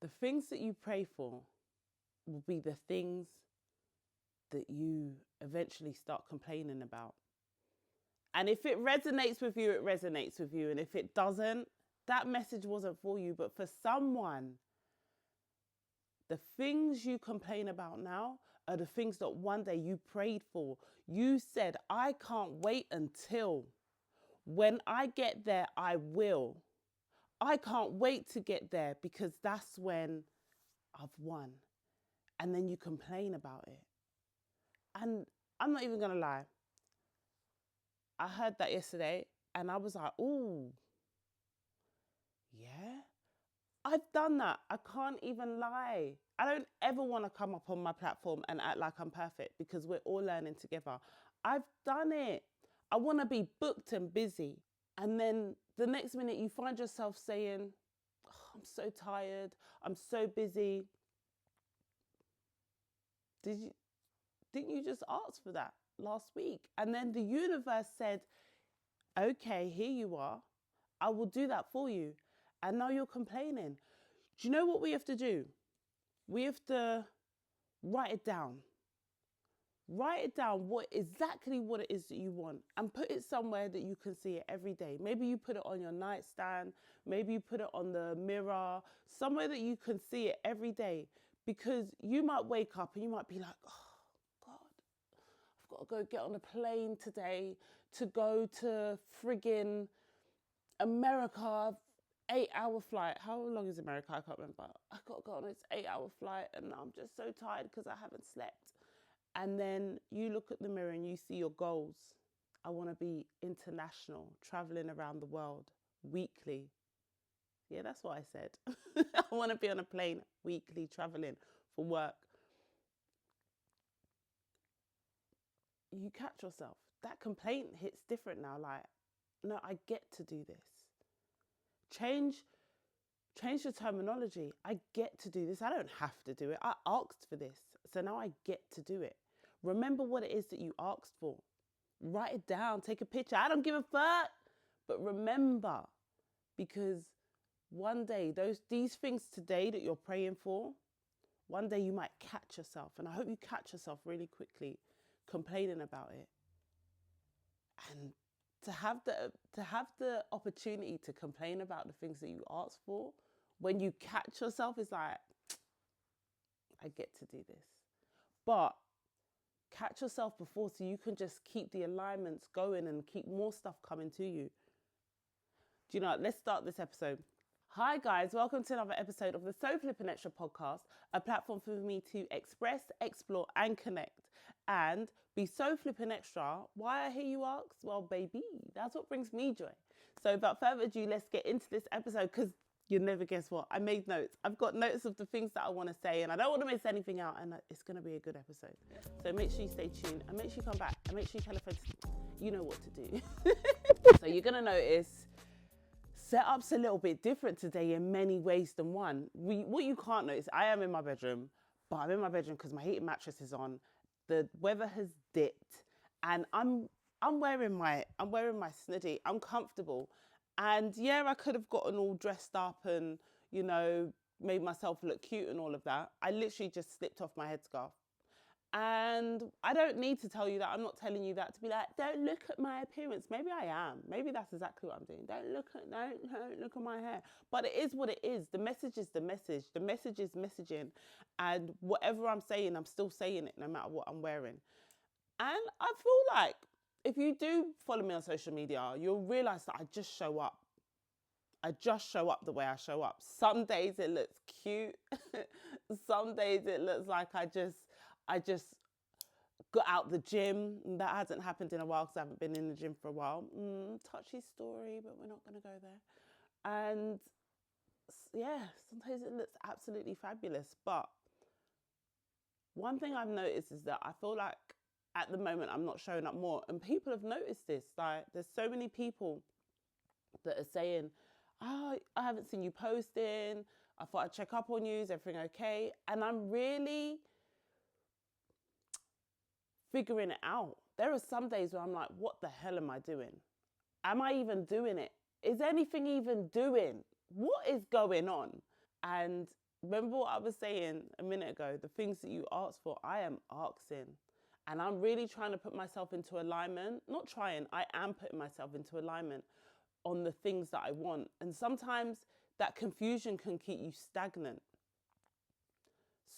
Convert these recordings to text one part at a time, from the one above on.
the things that you pray for will be the things that you eventually start complaining about. And if it resonates with you, it resonates with you. And if it doesn't, that message wasn't for you. But for someone, the things you complain about now are the things that one day you prayed for. You said, I can't wait until when I get there, I will. I can't wait to get there because that's when I've won. And then you complain about it. And I'm not even going to lie. I heard that yesterday and I was like, ooh, yeah, I've done that. I can't even lie. I don't ever want to come up on my platform and act like I'm perfect because we're all learning together. I've done it. I want to be booked and busy. And then the next minute you find yourself saying, oh, I'm so tired. I'm so busy. Didn't you just ask for that last week? And then the universe said, okay, here you are. I will do that for you. And now you're complaining. Do you know what we have to do? We have to write it down. Write it down exactly what it is that you want and put it somewhere that you can see it every day. Maybe you put it on your nightstand. Maybe you put it on the mirror, somewhere that you can see it every day, because you might wake up and you might be like, oh God, I've got to go get on a plane today to go to friggin' America, 8-hour flight. How long is America? I can't remember. I got to go on this 8-hour flight and I'm just so tired because I haven't slept. And then you look at the mirror and you see your goals. I want to be international, traveling around the world weekly. Yeah, that's what I said. I want to be on a plane weekly, traveling for work. You catch yourself. That complaint hits different now. Like, no, I get to do this. Change your terminology. I get to do this. I don't have to do it. I asked for this. So now I get to do it. Remember what it is that you asked for. Write it down. Take a picture. I don't give a fuck. But remember, because one day, these things today that you're praying for, one day you might catch yourself. And I hope you catch yourself really quickly complaining about it. And to have the opportunity to complain about the things that you asked for, when you catch yourself, it's like, I get to do this. But catch yourself before so you can just keep the alignments going and keep more stuff coming to you. Do you know what? Let's start this episode. Hi guys, welcome to another episode of the So Flippin' Extra podcast, a platform for me to express, explore and connect and be so flippin' extra. Why, I hear you ask? Well, baby, that's what brings me joy. So without further ado, let's get into this episode because you'll never guess what. I made notes. I've got notes of the things that I want to say and I don't want to miss anything out, and it's going to be a good episode. So make sure you stay tuned and make sure you come back and make sure you tell a friend. You know what to do. So you're going to notice setup's a little bit different today in many ways than one. What you can't notice, I am in my bedroom, but I'm in my bedroom because my heated mattress is on. The weather has dipped and I'm wearing my sniddy. I'm comfortable. And yeah, I could have gotten all dressed up and, you know, made myself look cute and all of that. I literally just slipped off my headscarf. And I don't need to tell you that. I'm not telling you that to be like, don't look at my appearance. Maybe I am. Maybe that's exactly what I'm doing. Don't look at my hair. But it is what it is. The message is the message. The message is messaging. And whatever I'm saying, I'm still saying it no matter what I'm wearing. And I feel like if you do follow me on social media, you'll realize that I just show up. I just show up the way I show up. Some days it looks cute. Some days it looks like I just got out the gym. That hasn't happened in a while because I haven't been in the gym for a while. Touchy story, but we're not going to go there. And yeah, sometimes it looks absolutely fabulous. But one thing I've noticed is that I feel like at the moment I'm not showing up more. And people have noticed this. Like, there's so many people that are saying, oh, I haven't seen you posting. I thought I'd check up on you. Is everything okay? And I'm really figuring it out. There are some days where I'm like, what the hell am I doing? Am I even doing it? Is anything even doing? What is going on? And remember what I was saying a minute ago, the things that you ask for, I am asking. And I'm really trying to put myself into alignment. Not trying, I am putting myself into alignment on the things that I want. And sometimes that confusion can keep you stagnant.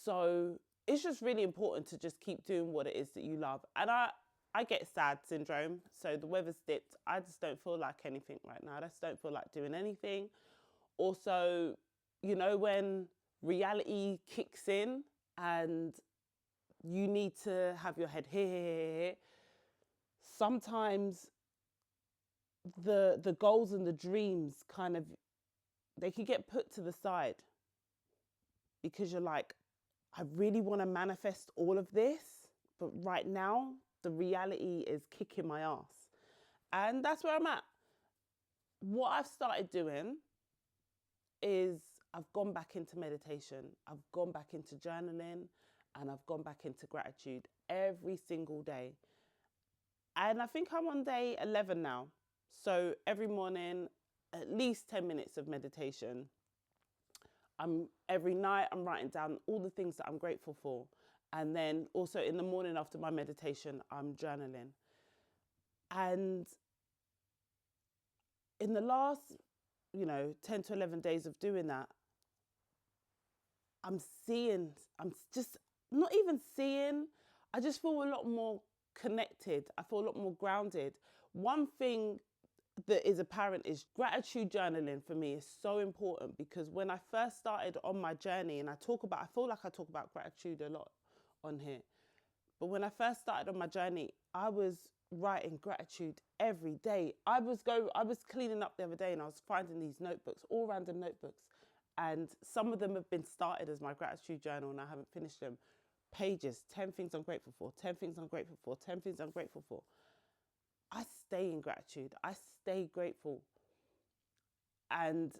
So it's just really important to just keep doing what it is that you love. And I get sad syndrome. So the weather's dipped. I just don't feel like anything right now. I just don't feel like doing anything. Also, you know, when reality kicks in and you need to have your head here, sometimes the goals and the dreams kind of, they can get put to the side because you're like, I really want to manifest all of this, but right now the reality is kicking my ass. And that's where I'm at. What I've started doing is I've gone back into meditation, I've gone back into journaling, and I've gone back into gratitude every single day. And I think I'm on day 11 now. So every morning, at least 10 minutes of meditation. Every night I'm writing down all the things that I'm grateful for. And then also in the morning after my meditation, I'm journaling. And in the last, 10 to 11 days of doing that, I'm just not even seeing, I just feel a lot more connected. I feel a lot more grounded. One thing that is apparent is gratitude journaling for me is so important, because when I first started on my journey, and I feel like I talk about gratitude a lot on here, but when I first started on my journey, I was writing gratitude every day. I was cleaning up the other day and I was finding these notebooks, all random notebooks, and some of them have been started as my gratitude journal and I haven't finished them. Pages, 10 things I'm grateful for, 10 things I'm grateful for, 10 things I'm grateful for. I stay in gratitude. I stay grateful. And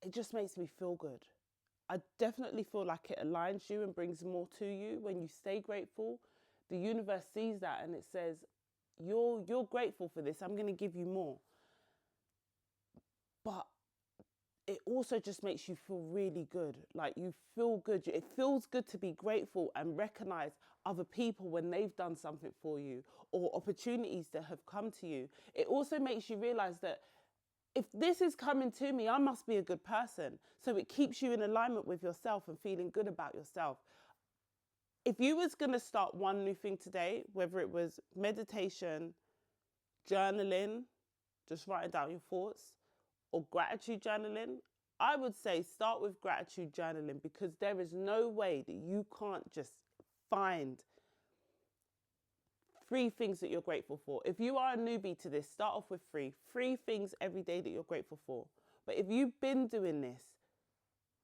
it just makes me feel good. I definitely feel like it aligns you and brings more to you when you stay grateful. The universe sees that and it says, you're grateful for this. I'm going to give you more. But it also just makes you feel really good. Like you feel good. It feels good to be grateful and recognize other people when they've done something for you or opportunities that have come to you. It also makes you realize that if this is coming to me, I must be a good person. So it keeps you in alignment with yourself and feeling good about yourself. If you was going to start one new thing today, whether it was meditation, journaling, just writing down your thoughts, or gratitude journaling, I would say start with gratitude journaling, because there is no way that you can't just find 3 things that you're grateful for. If you are a newbie to this, start off with 3 things every day that you're grateful for. But if you've been doing this,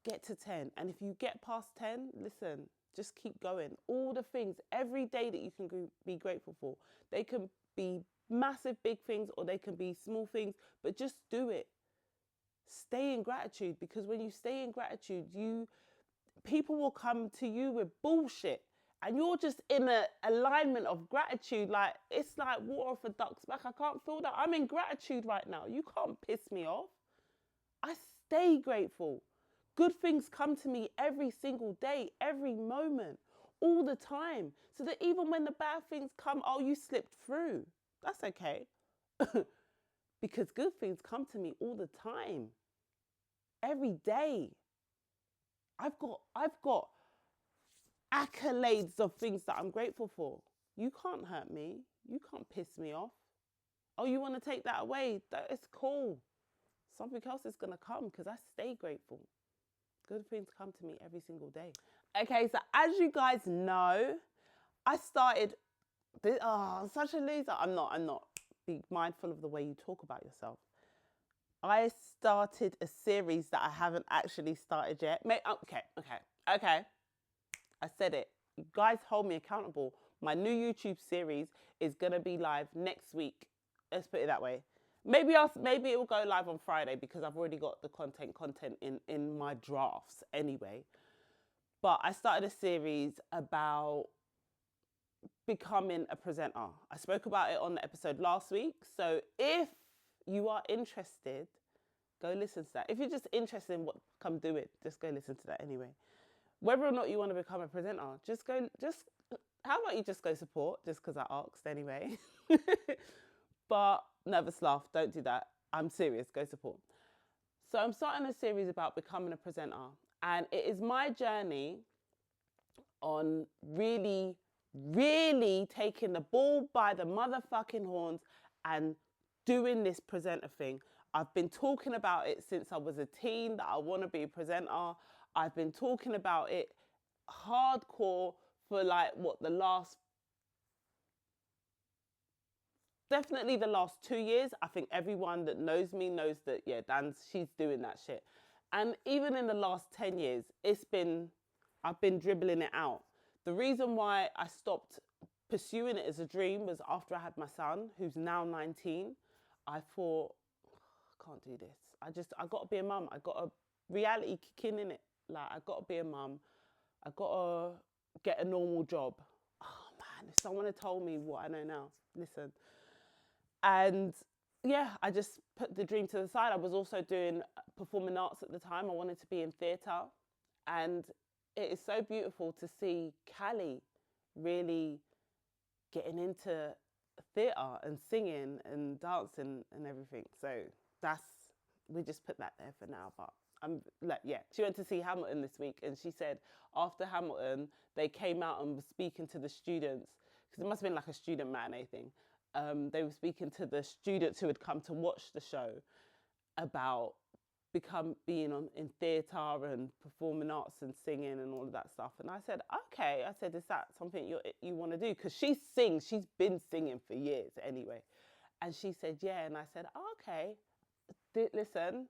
get to 10. And if you get past 10, listen, just keep going. All the things every day that you can be grateful for. They can be massive, big things, or they can be small things, but just do it. Stay in gratitude, because when you stay in gratitude, people will come to you with bullshit. And you're just in an alignment of gratitude. Like, it's like water off a duck's back. I can't feel that. I'm in gratitude right now. You can't piss me off. I stay grateful. Good things come to me every single day, every moment, all the time. So that even when the bad things come, oh, you slipped through. That's okay. Because good things come to me all the time. Every day. I've got accolades of things that I'm grateful for. You can't hurt me. You can't piss me off. Oh, you want to take that away? That is cool. Something else is going to come because I stay grateful. Good things come to me every single day. Okay, so as you guys know, I started this. Oh, I'm such a loser. I'm not. Be mindful of the way you talk about yourself. I started a series that I haven't actually started yet. Okay. I said it. You guys hold me accountable. My new YouTube series is going to be live next week. Let's put it that way. Maybe it will go live on Friday because I've already got the content in my drafts anyway. But I started a series about becoming a presenter. I spoke about it on the episode last week. So if you are interested Go listen to that. If you're just interested in what come do it, just go listen to that anyway. Whether or not you want to become a presenter, how about you just go support, just because I asked anyway. But nervous laugh, don't do that. I'm serious, go support. So I'm starting a series about becoming a presenter, and it is my journey on really, really taking the bull by the motherfucking horns and doing this presenter thing. I've been talking about it since I was a teen that I want to be a presenter. I've been talking about it hardcore for definitely the last 2 years. I think everyone that knows me knows that, yeah, she's doing that shit. And even in the last 10 years, I've been dribbling it out. The reason why I stopped pursuing it as a dream was after I had my son, who's now 19. I thought, I can't do this. I got to be a mum. I got a reality kicking in it. Like, I got to be a mum. I got to get a normal job. Oh man, if someone had told me what I know now, listen. And yeah, I just put the dream to the side. I was also doing performing arts at the time. I wanted to be in theatre. And it is so beautiful to see Callie really getting into theatre and singing and dancing and everything. So we just put that there for now. But she went to see Hamilton this week, and she said after Hamilton, they came out and were speaking to the students, because it must have been like a student matinee thing. They were speaking to the students who had come to watch the show about being in theatre and performing arts and singing and all of that stuff. And I said, okay. I said, is that something you want to do? Because she sings. She's been singing for years anyway. And she said, yeah. And I said, okay. Listen,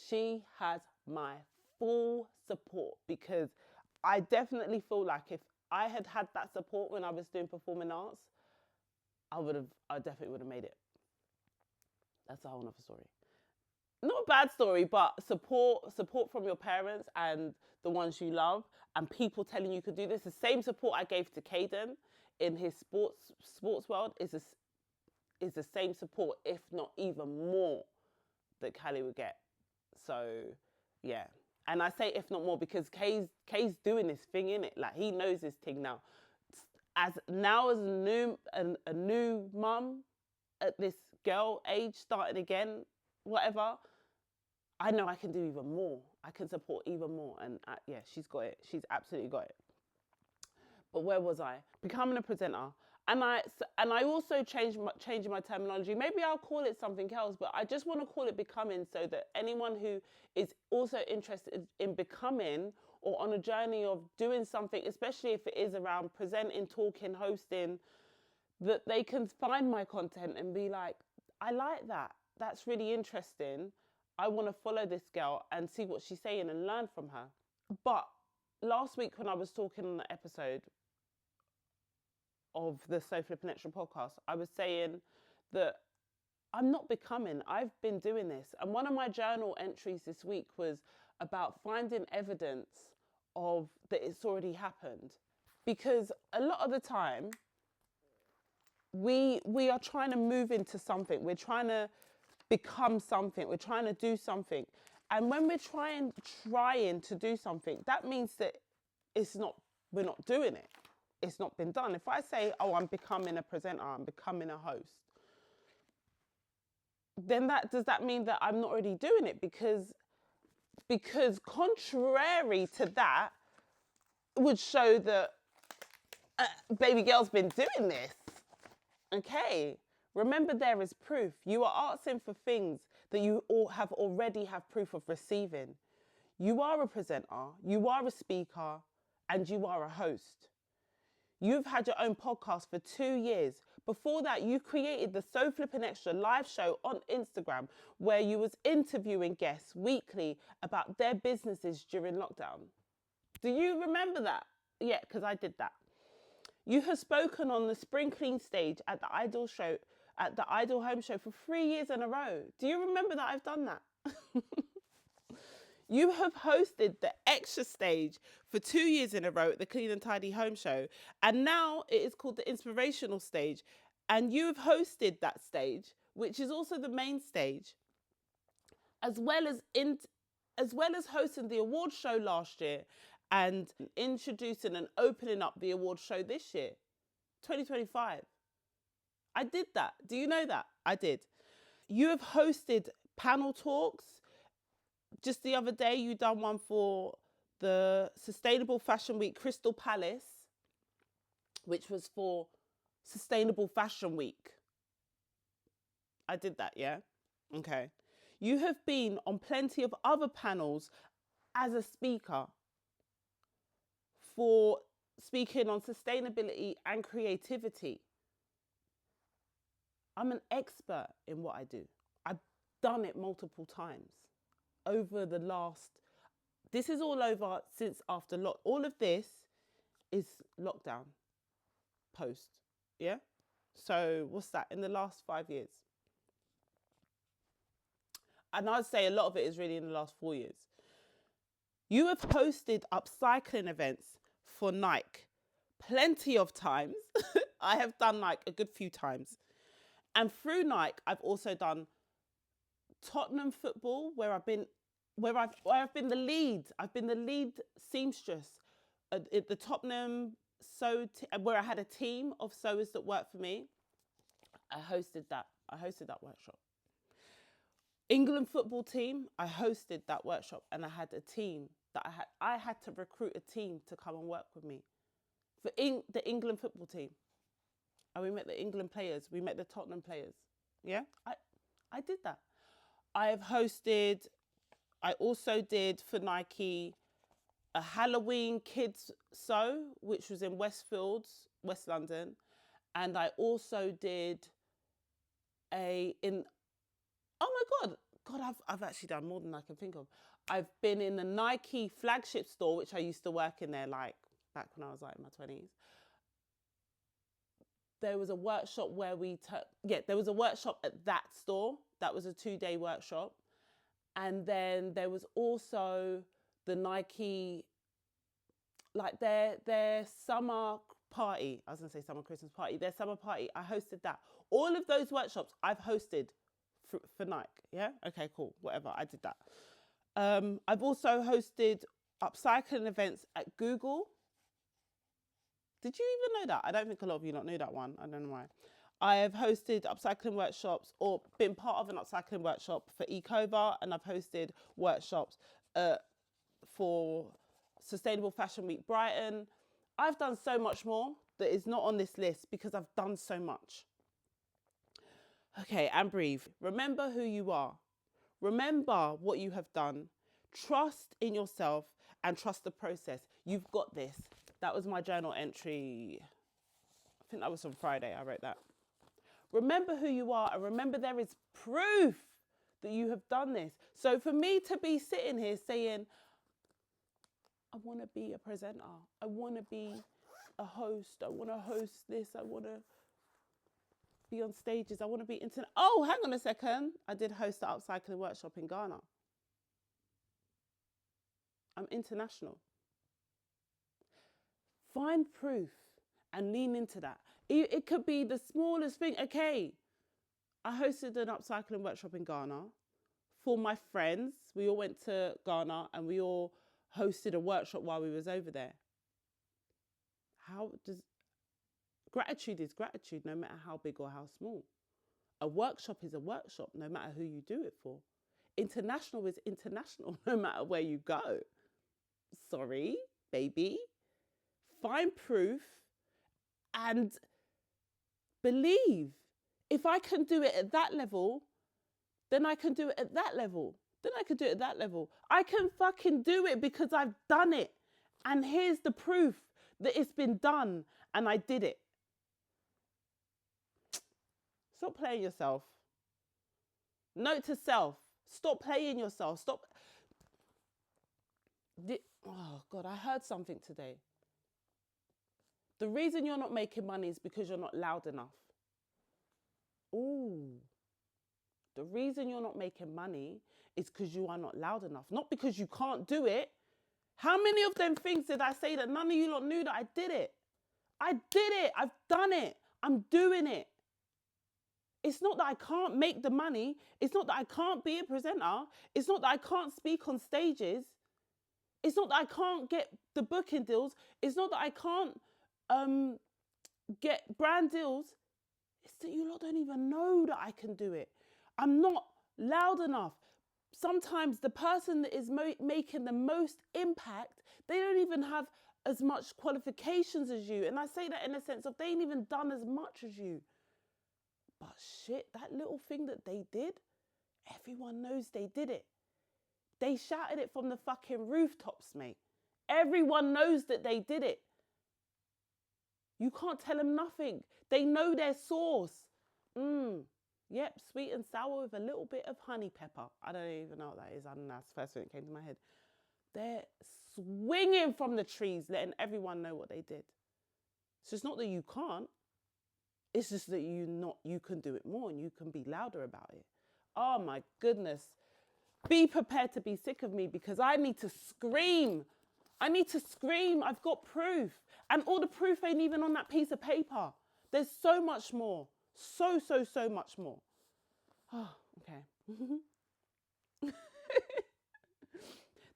she has my full support, because I definitely feel like if I had had that support when I was doing performing arts, I definitely would have made it. That's a whole nother story. Not a bad story, but support from your parents and the ones you love, and people telling you could do this. The same support I gave to Caden in his sports world is the same support, if not even more, that Callie would get. So, yeah. And I say if not more because Kay's doing this thing, innit? Like, he knows this thing now. As a new mum at this girl age, starting again, whatever, I know I can do even more. I can support even more. And yeah, she's got it. She's absolutely got it. But where was I? Becoming a presenter. And I also changing my terminology. Maybe I'll call it something else, but I just want to call it becoming, so that anyone who is also interested in becoming or on a journey of doing something, especially if it is around presenting, talking, hosting, that they can find my content and be like, I like that. That's really interesting. I want to follow this girl and see what she's saying and learn from her. But last week when I was talking on the episode of the So Flippin' Extra podcast, I was saying that I'm not becoming. I've been doing this. And one of my journal entries this week was about finding evidence of that it's already happened. Because a lot of the time, we are trying to move into something. We're trying to become something. We're trying to do something. And when we're trying to do something, that means that we're not doing it. It's not been done. If I say, oh, I'm becoming a presenter, I'm becoming a host, then does that mean that I'm not already doing it? Because contrary to that would show that baby girl's been doing this. Okay. Remember, there is proof. You are asking for things that you all already have proof of receiving. You are a presenter, you are a speaker, and you are a host. You've had your own podcast for 2 years. Before that, you created the So Flippin' Extra live show on Instagram, where you was interviewing guests weekly about their businesses during lockdown. Do you remember that? Yeah, because I did that. You have spoken on the Spring Clean stage at the Idol Home Show for 3 years in a row. Do you remember that I've done that? You have hosted the Extra stage for 2 years in a row at the Clean and Tidy Home Show. And now it is called the Inspirational stage. And you have hosted that stage, which is also the main stage, as well as hosting the award show last year and introducing and opening up the award show this year, 2025. I did that. Do you know that? I did. You have hosted panel talks. Just the other day, you done one for the Sustainable Fashion Week Crystal Palace, which was for Sustainable Fashion Week. I did that, yeah? Okay. You have been on plenty of other panels as a speaker for speaking on sustainability and creativity. I'm an expert in what I do. I've done it multiple times over the last, this is all over since after all of this is lockdown post, yeah? So what's that, in the last 5 years? And I'd say a lot of it is really in the last 4 years. You have hosted upcycling events for Nike plenty of times. I have done Nike a good few times. And through Nike, I've also done Tottenham football, where I've been the lead. I've been the lead seamstress at the Tottenham where I had a team of sewers that worked for me. I hosted that workshop. England football team, I hosted that workshop, and I had a team that I had to recruit a team to come and work with me for the England football team. And we met the England players, we met the Tottenham players. Yeah, I did that. I also did for Nike a Halloween kids sew, which was in Westfields, West London. And I also did oh my God, I've actually done more than I can think of. I've been in the Nike flagship store, which I used to work in there, like back when I was like in my 20s. There was a workshop where there was a workshop at that store. That was a 2-day workshop. And then there was also the Nike, like their summer party. I was going to say summer Christmas party. Their summer party, I hosted that. All of those workshops I've hosted for Nike, yeah? Okay, cool, whatever, I did that. I've also hosted upcycling events at Google. Did you even know that? I don't think a lot of you not knew that one. I don't know why. I have hosted upcycling workshops or been part of an upcycling workshop for Ecova, and I've hosted workshops for Sustainable Fashion Week Brighton. I've done so much more that is not on this list because I've done so much. Okay, and breathe. Remember who you are. Remember what you have done. Trust in yourself and trust the process. You've got this. That was my journal entry. I think that was on Friday. I wrote that. Remember who you are, and remember there is proof that you have done this. So for me to be sitting here saying, I want to be a presenter, I want to be a host, I want to host this, I want to be on stages, I want to be Oh, hang on a second. I did host the upcycling workshop in Ghana. I'm international. Find proof and lean into that. It could be the smallest thing. Okay, I hosted an upcycling workshop in Ghana for my friends. We all went to Ghana and we all hosted a workshop while we was over there. Gratitude is gratitude, no matter how big or how small. A workshop is a workshop, no matter who you do it for. International is international, no matter where you go. Sorry, baby. Find proof and believe. If I can do it at that level, then I can do it at that level. Then I can do it at that level. I can fucking do it because I've done it. And here's the proof that it's been done and I did it. Stop playing yourself. Note to self. Stop playing yourself. Stop. Oh God, I heard something today. The reason you're not making money is because you're not loud enough. Ooh. The reason you're not making money is because you are not loud enough. Not because you can't do it. How many of them things did I say that none of you lot knew that I did it? I did it. I've done it. I'm doing it. It's not that I can't make the money. It's not that I can't be a presenter. It's not that I can't speak on stages. It's not that I can't get the booking deals. It's not that I can't get brand deals. It's that you lot don't even know that I can do it. I'm not loud enough. Sometimes the person that is making the most impact, they don't even have as much qualifications as you. And I say that in a sense of they ain't even done as much as you. But shit, that little thing that they did, everyone knows they did it. They shouted it from the fucking rooftops, mate. Everyone knows that they did it. You can't tell them nothing. They know their source. Yep, sweet and sour with a little bit of honey pepper. I don't even know what that is. I don't know. That's the first thing that came to my head. They're swinging from the trees, letting everyone know what they did. So it's not that you can't. It's just that you can do it more and you can be louder about it. Oh my goodness. Be prepared to be sick of me because I need to scream. I need to scream. I've got proof. And all the proof ain't even on that piece of paper. There's so much more. So much more. Oh, okay.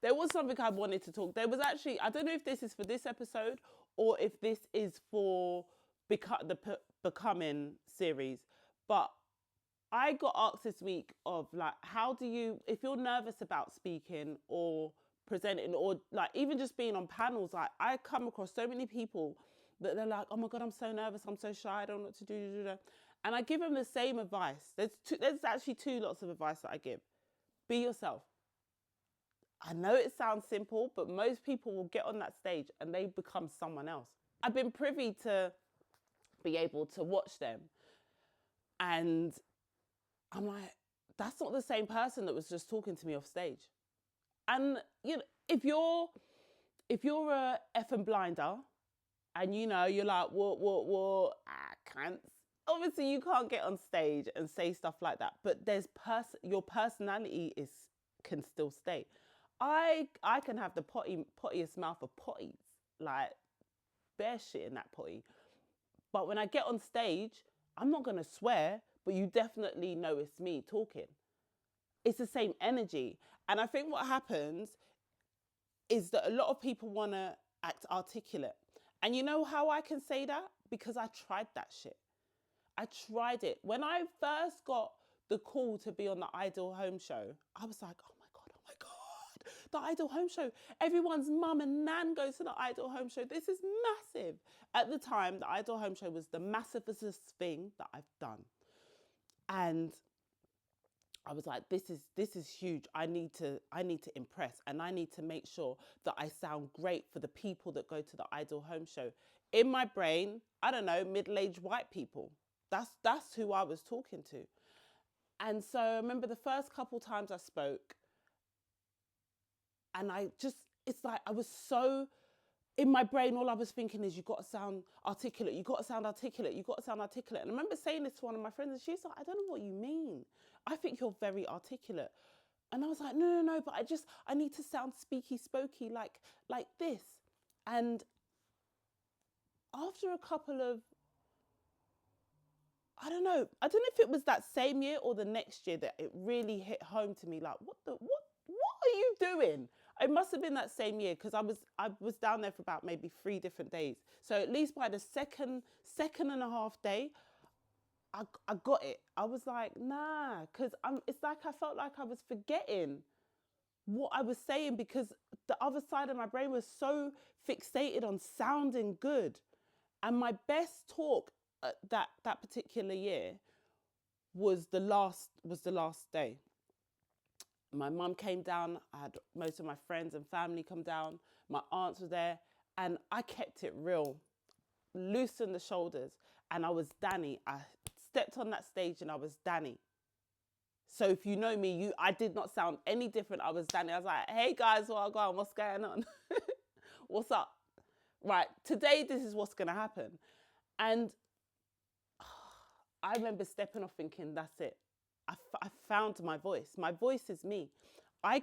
There was something I wanted to talk. There was actually, I don't know if this is for this episode or if this is for the Becoming series, but I got asked this week of like, how do you, if you're nervous about speaking or presenting or like even just being on panels, like I come across so many people that they're like, oh my God, I'm so nervous, I'm so shy, I don't know what to do. And I give them the same advice. There's actually two lots of advice that I give. Be yourself. I know it sounds simple, but most people will get on that stage and they become someone else. I've been privy to be able to watch them. And I'm like, that's not the same person that was just talking to me off stage. And you know, if you're a effing blinder and you know, you're like, what, can't. Obviously you can't get on stage and say stuff like that, but your personality can still stay. I can have the pottiest mouth of potties, like bare shit in that potty. But when I get on stage, I'm not going to swear, but you definitely know it's me talking. It's the same energy. And I think what happens is that a lot of people want to act articulate. And you know how I can say that? Because I tried that shit. I tried it. When I first got the call to be on the Idol Home Show, I was like, oh my God, the Idol Home Show. Everyone's mum and nan goes to the Idol Home Show. This is massive. At the time, the Idol Home Show was the massivest thing that I've done. And I was like, this is huge. I need to impress and I need to make sure that I sound great for the people that go to the Idol Home Show. In my brain, I don't know, middle-aged white people. That's who I was talking to. And so I remember the first couple times I spoke and it's like I was so, in my brain, all I was thinking is, you got to sound articulate. You got to sound articulate. You got to sound articulate. And I remember saying this to one of my friends and she's like, I don't know what you mean. I think you're very articulate. And I was like, no, but I need to sound speaky, spokey like this. And after a couple of, I don't know if it was that same year or the next year that it really hit home to me. Like, what are you doing? It must have been that same year because I was down there for about maybe 3 different days. So at least by the second and a half day, I got it. I was like, nah, because it's like I felt like I was forgetting what I was saying because the other side of my brain was so fixated on sounding good. And my best talk that particular year was the last day. My mum came down. I had most of my friends and family come down. My aunts were there, and I kept it real, loosened the shoulders, and I was Danny. I stepped on that stage and I was Danny. So if you know me, I did not sound any different. I was Danny. I was like, hey guys, what's going on? What's up? Right, today this is what's going to happen. And I remember stepping off thinking, that's it. I found my voice. My voice is me. My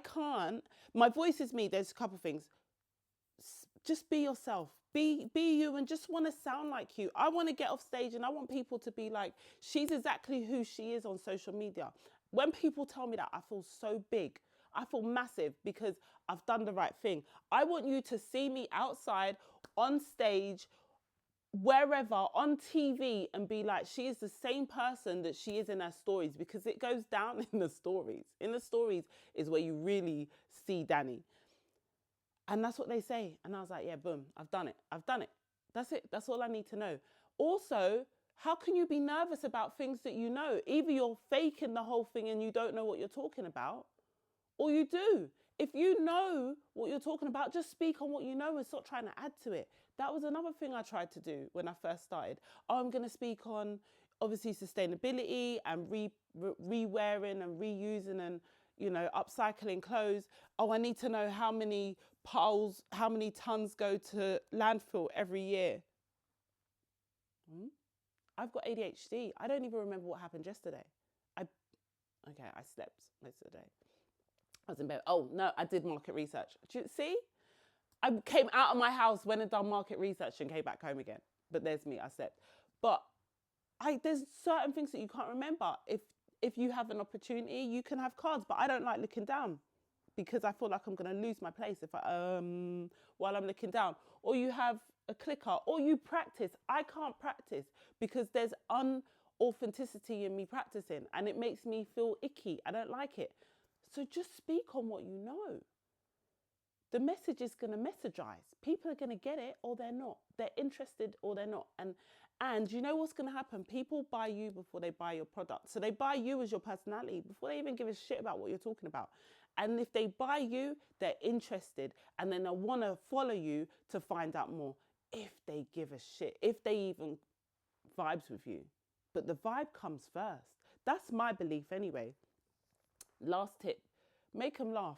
voice is me. There's a couple of things. just be yourself. Be you and just want to sound like you. I want to get off stage and I want people to be like, she's exactly who she is on social media. When people tell me that, I feel so big. I feel massive because I've done the right thing. I want you to see me outside, on stage, wherever, on TV, and be like, she is the same person that she is in her stories, because it goes down in the stories. In the stories is where you really see Danny. And that's what they say. And I was like, yeah, boom, I've done it. I've done it. That's it. That's all I need to know. Also, how can you be nervous about things that you know? Either you're faking the whole thing and you don't know what you're talking about, or you do. If you know what you're talking about, just speak on what you know and stop trying to add to it. That was another thing I tried to do when I first started. Oh, I'm going to speak on, obviously, sustainability and re-wearing and reusing and, you know, upcycling clothes. Oh, I need to know how many tons go to landfill every year. I've got ADHD. I don't even remember what happened yesterday. I slept most of the day. I was in bed. Oh, no, I did market research. Do you see? I came out of my house, went and done market research and came back home again. But there's me, I slept. But there's certain things that you can't remember. If you have an opportunity, you can have cards. But I don't like looking down because I feel like I'm going to lose my place if while I'm looking down. Or you have a clicker, or you practice. I can't practice because there's unauthenticity in me practicing and it makes me feel icky. I don't like it. So just speak on what you know. The message is going to messagize. People are going to get it or they're not. They're interested or they're not. And you know what's going to happen? People buy you before they buy your product. So they buy you as your personality before they even give a shit about what you're talking about. And if they buy you, they're interested. And then they'll want to follow you to find out more. If they give a shit. If they even vibes with you. But the vibe comes first. That's my belief anyway. Last tip, make them laugh.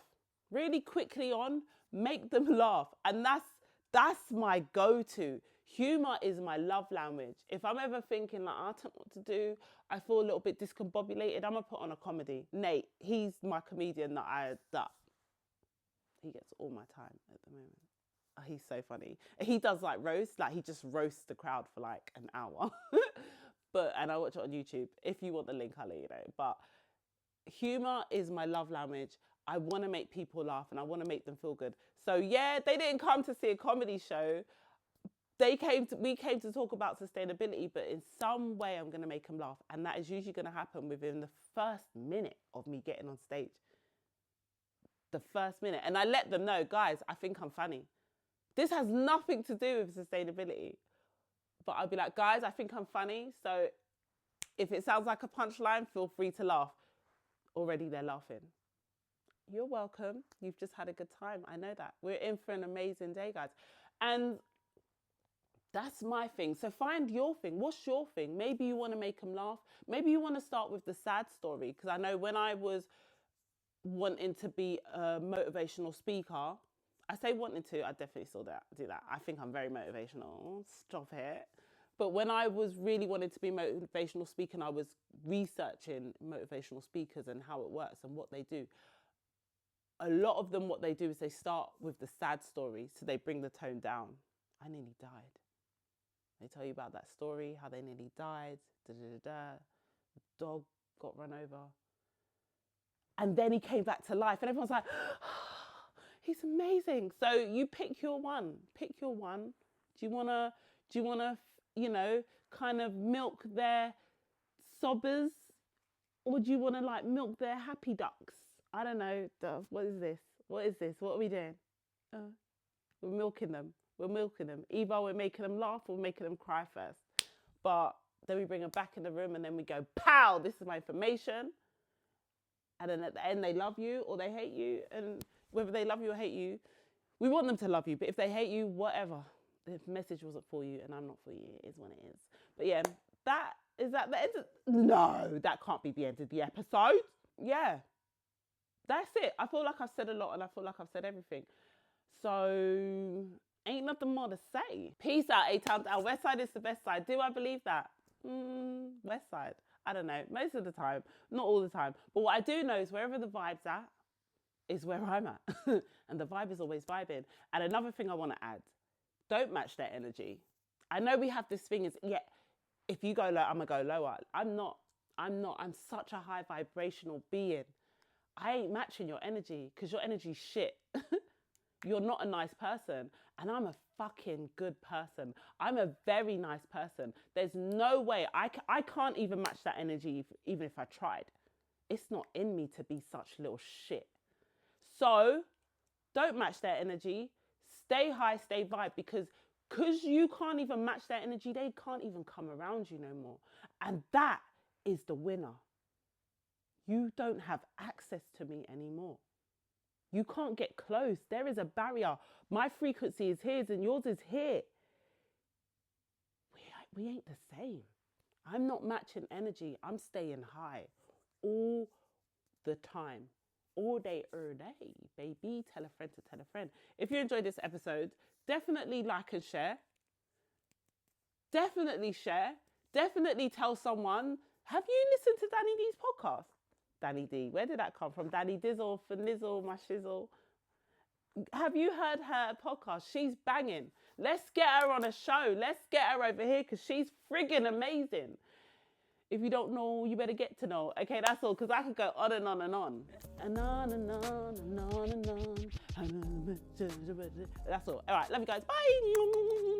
Really quickly on, make them laugh. And that's my go-to. Humour is my love language. If I'm ever thinking like, I don't know what to do, I feel a little bit discombobulated, I'm gonna put on a comedy. Nate, he's my comedian that he gets all my time at the moment. Oh, he's so funny. He does like roast, like he just roasts the crowd for like an hour. And I watch it on YouTube. If you want the link, I'll let you know. But humour is my love language. I want to make people laugh and I want to make them feel good. So yeah, they didn't come to see a comedy show. We came to talk about sustainability, but in some way I'm going to make them laugh. And that is usually going to happen within the first minute of me getting on stage. The first minute. And I let them know, guys, I think I'm funny. This has nothing to do with sustainability. But I'll be like, guys, I think I'm funny. So if it sounds like a punchline, feel free to laugh. Already they're laughing. You're welcome. You've just had a good time. I know that. We're in for an amazing day, guys. And that's my thing. So find your thing. What's your thing? Maybe you want to make them laugh. Maybe you want to start with the sad story. Because I know when I was wanting to be a motivational speaker, I say wanting to, I definitely still do that. I think I'm very motivational. Stop it. But when I was really wanting to be a motivational speaker and I was researching motivational speakers and how it works and what they do, a lot of them, what they do is they start with the sad story. So they bring the tone down. I nearly died. They tell you about that story, how they nearly died. The dog got run over. And then he came back to life. And everyone's like, oh, he's amazing. So you pick your one. Pick your one. Do you want to, you know, kind of milk their sobbers? Or do you want to like milk their happy ducks? I don't know. What is this? What is this? What are we doing? We're milking them. We're milking them. Either we're making them laugh or we're making them cry first. But then we bring them back in the room and then we go, pow, this is my information. And then at the end, they love you or they hate you. And whether they love you or hate you, we want them to love you. But if they hate you, whatever. The message wasn't for you and I'm not for you. It is what it is. But yeah, is that the end? No, that can't be the end of the episode. Yeah, that's it. I feel like I've said a lot and I feel like I've said everything. So ain't nothing more to say. Peace out, A-Town down. West side is the best side. Do I believe that? West side. I don't know. Most of the time. Not all the time. But what I do know is wherever the vibe's at, is where I'm at. And the vibe is always vibing. And another thing I want to add, don't match their energy. I know we have this thing is, yeah, if you go low, I'm going to go lower. I'm not. I'm such a high vibrational being. I ain't matching your energy because your energy's shit. You're not a nice person. And I'm a fucking good person. I'm a very nice person. There's no way. I can't even match that energy even if I tried. It's not in me to be such little shit. So don't match their energy. Stay high, stay vibe, because you can't even match their energy, they can't even come around you no more. And that is the winner. You don't have access to me anymore. You can't get close. There is a barrier. My frequency is here and yours is here. We ain't the same. I'm not matching energy. I'm staying high all the time. All day, every day, baby. Tell a friend to tell a friend. If you enjoyed this episode, definitely like and share. Definitely share. Definitely tell someone. Have you listened to Danny D's podcast? Danny D. Where did that come from? Danny Dizzle for Nizzle, my shizzle. Have you heard her podcast? She's banging. Let's get her on a show. Let's get her over here because she's friggin' amazing. If you don't know, you better get to know. Okay, that's all, because I could go on and on and on. And on and on and on and on. That's all. All right, love you guys. Bye.